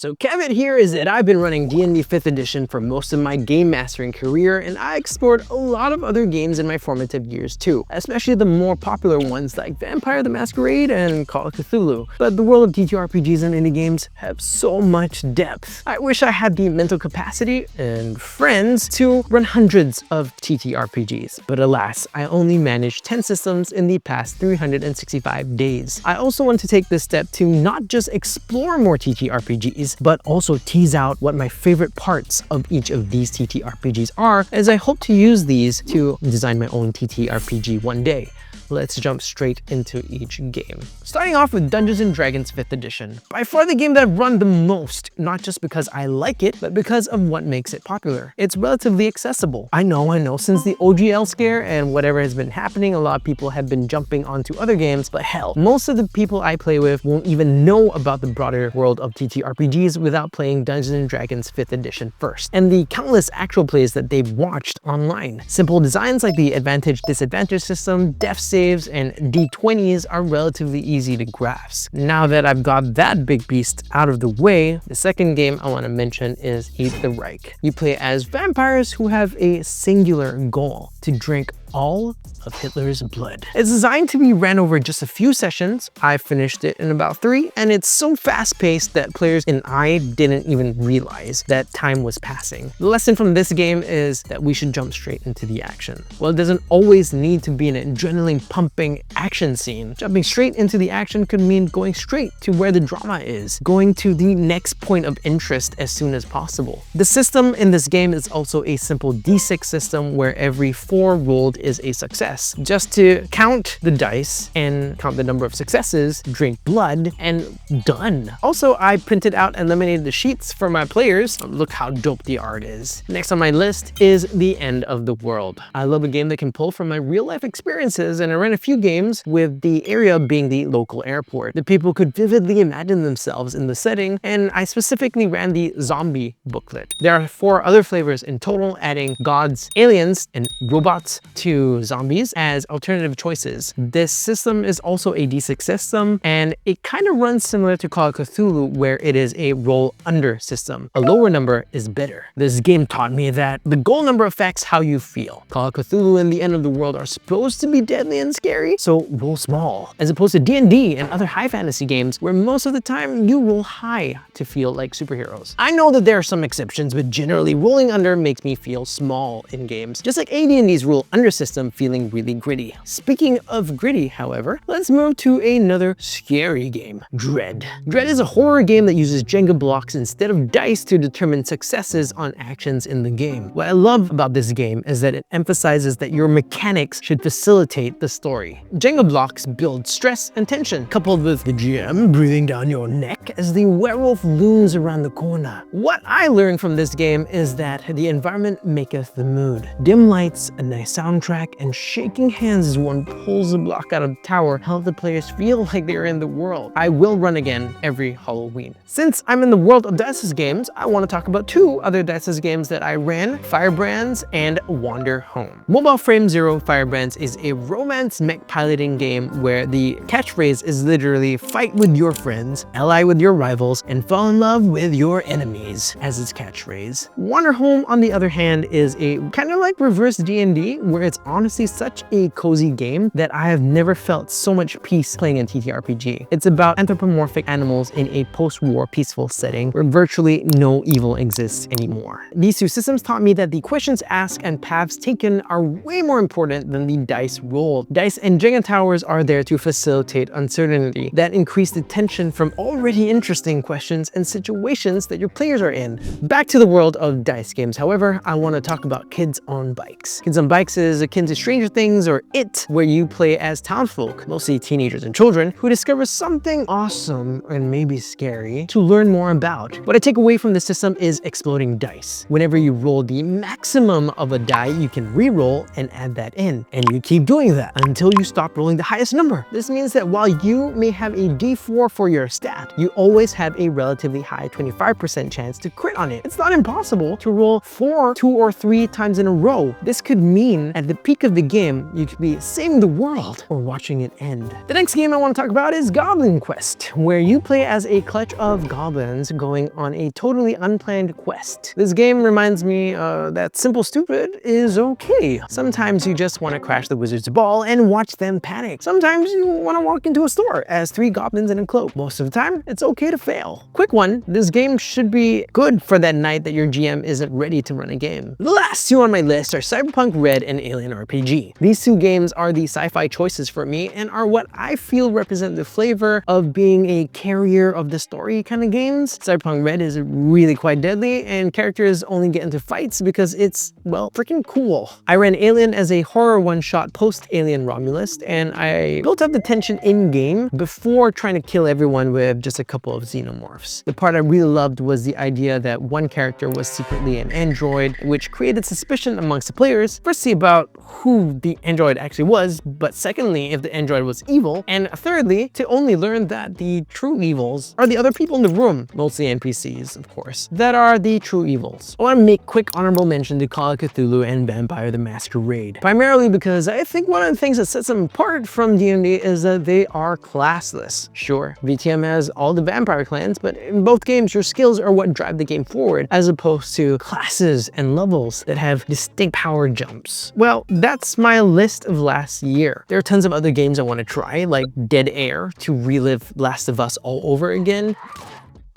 So Kevin here is that I've been running D&D 5th edition for most of my game mastering career, and I explored a lot of other games in my formative years too, especially the more popular ones like Vampire the Masquerade and Call of Cthulhu. But the world of TTRPGs and indie games have so much depth. I wish I had the mental capacity and friends to run hundreds of TTRPGs, but alas, I only managed 10 systems in the past 365 days. I also want to take this step to not just explore more TTRPGs, but also tease out what my favorite parts of each of these TTRPGs are, as I hope to use these to design my own TTRPG one day. Let's jump straight into each game. Starting off with Dungeons & Dragons 5th edition. By far the game that I've run the most, not just because I like it, but because of what makes it popular. It's relatively accessible. I know, since the OGL scare and whatever has been happening, a lot of people have been jumping onto other games, but hell, most of the people I play with won't even know about the broader world of TTRPGs without playing Dungeons & Dragons 5th edition first, and the countless actual plays that they've watched online. Simple designs like the advantage-disadvantage system, death saves, and D20s are relatively easy to grasp. Now that I've got that big beast out of the way, the second game I want to mention is Eat the Reich. You play as vampires who have a singular goal: to drink all of Hitler's blood. It's designed to be ran over just a few sessions. I finished it in about 3, and it's so fast-paced that players and I didn't even realize that time was passing. The lesson from this game is that we should jump straight into the action. Well, it doesn't always need to be an adrenaline-pumping action scene. Jumping straight into the action could mean going straight to where the drama is, going to the next point of interest as soon as possible. The system in this game is also a simple D6 system where every 4 rolled is a success. Just to count the dice and count the number of successes, drink blood, and done. Also, I printed out and laminated the sheets for my players. Look how dope the art is. Next on my list is The End of the World. I love a game that can pull from my real life experiences, and I ran a few games with the area being the local airport. The people could vividly imagine themselves in the setting, and I specifically ran the zombie booklet. There are 4 other flavors in total, adding gods, aliens, and robots to zombies as alternative choices. This system is also a D6 system, and it kind of runs similar to Call of Cthulhu, where it is a roll under system. A lower number is better. This game taught me that the goal number affects how you feel. Call of Cthulhu and The End of the World are supposed to be deadly and scary, so roll small, as opposed to D&D and other high fantasy games where most of the time you roll high to feel like superheroes. I know that there are some exceptions, but generally rolling under makes me feel small in games, just like AD&D's roll under system feeling really gritty. Speaking of gritty, however, let's move to another scary game, Dread. Dread is a horror game that uses Jenga blocks instead of dice to determine successes on actions in the game. What I love about this game is that it emphasizes that your mechanics should facilitate the story. Jenga blocks build stress and tension, coupled with the GM breathing down your neck as the werewolf looms around the corner. What I learned from this game is that the environment maketh the mood. Dim lights, a nice soundtrack, and shaking hands as one pulls the block out of the tower help the players feel like they're in the world. I will run again every Halloween. Since I'm in the world of Dice's games, I want to talk about 2 other Dice's games that I ran, Firebrands and Wander Home. Mobile Frame Zero Firebrands is a romance mech piloting game where the catchphrase is literally fight with your friends, ally with your rivals, and fall in love with your enemies as its catchphrase. Wander Home, on the other hand, is a kind of like reverse D&D, where it's honestly such a cozy game that I have never felt so much peace playing a TTRPG. It's about anthropomorphic animals in a post-war peaceful setting where virtually no evil exists anymore. These 2 systems taught me that the questions asked and paths taken are way more important than the dice rolled. Dice and Jenga towers are there to facilitate uncertainty that increase the tension from already interesting questions and situations that your players are in. Back to the world of dice games, however, I want to talk about Kids on Bikes. Kids on Bikes is akin to Stranger Things or It, where you play as townfolk, mostly teenagers and children, who discover something awesome and maybe scary to learn more about. What I take away from this system is exploding dice. Whenever you roll the maximum of a die, you can re-roll and add that in, and you keep doing that until you stop rolling the highest number. This means that while you may have a D4 for your stat, you always have a relatively high 25% chance to crit on it. It's not impossible to roll 4, 2, or 3 times in a row. This could mean at the peak of the game, you could be saving the world or watching it end. The next game I want to talk about is Goblin Quest, where you play as a clutch of goblins going on a totally unplanned quest. This game reminds me that simple stupid is okay. Sometimes you just want to crash the wizard's ball and watch them panic. Sometimes you want to walk into a store as 3 goblins in a cloak. Most of the time, it's okay to fail. Quick one, this game should be good for that night that your GM isn't ready to run a game. The last 2 on my list are Cyberpunk Red and Alien RPG. These 2 games are the sci-fi choices for me and are what I feel represent the flavor of being a carrier of the story kind of games. Cyberpunk Red is really quite deadly and characters only get into fights because it's, well, freaking cool. I ran Alien as a horror one-shot post-Alien Romulus, and I built up the tension in-game before trying to kill everyone with just a couple of xenomorphs. The part I really loved was the idea that one character was secretly an android, which created suspicion amongst the players, firstly about who the android actually was, but secondly if the android was evil, and thirdly to only learn that the true evils are the other people in the room, mostly NPCs of course, that are the true evils. I want to make quick honorable mention to Call of Cthulhu and Vampire the Masquerade, primarily because I think one of the things that sets them apart from D&D is that they are classless. Sure, VTM has all the vampire clans, but in both games your skills are what drive the game forward, as opposed to classes and levels that have distinct power jumps. Well, that's my list of last year. There are tons of other games I want to try, like Dead Air to relive Last of Us all over again,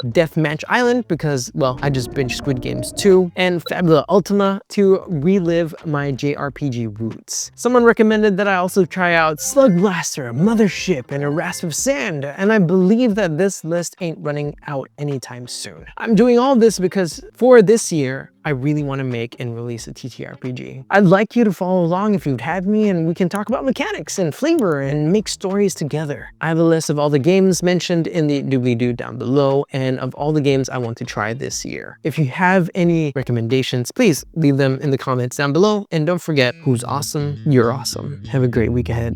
Deathmatch Island because, well, I just binged Squid Games 2, and Fabula Ultima to relive my JRPG roots. Someone recommended that I also try out Slug Blaster, Mothership, and A Rasp of Sand, and I believe that this list ain't running out anytime soon. I'm doing all this because for this year, I really want to make and release a TTRPG. I'd like you to follow along if you'd have me, and we can talk about mechanics and flavor and make stories together. I have a list of all the games mentioned in the doobly-doo down below and of all the games I want to try this year. If you have any recommendations, please leave them in the comments down below, and don't forget, who's awesome? You're awesome. Have a great week ahead.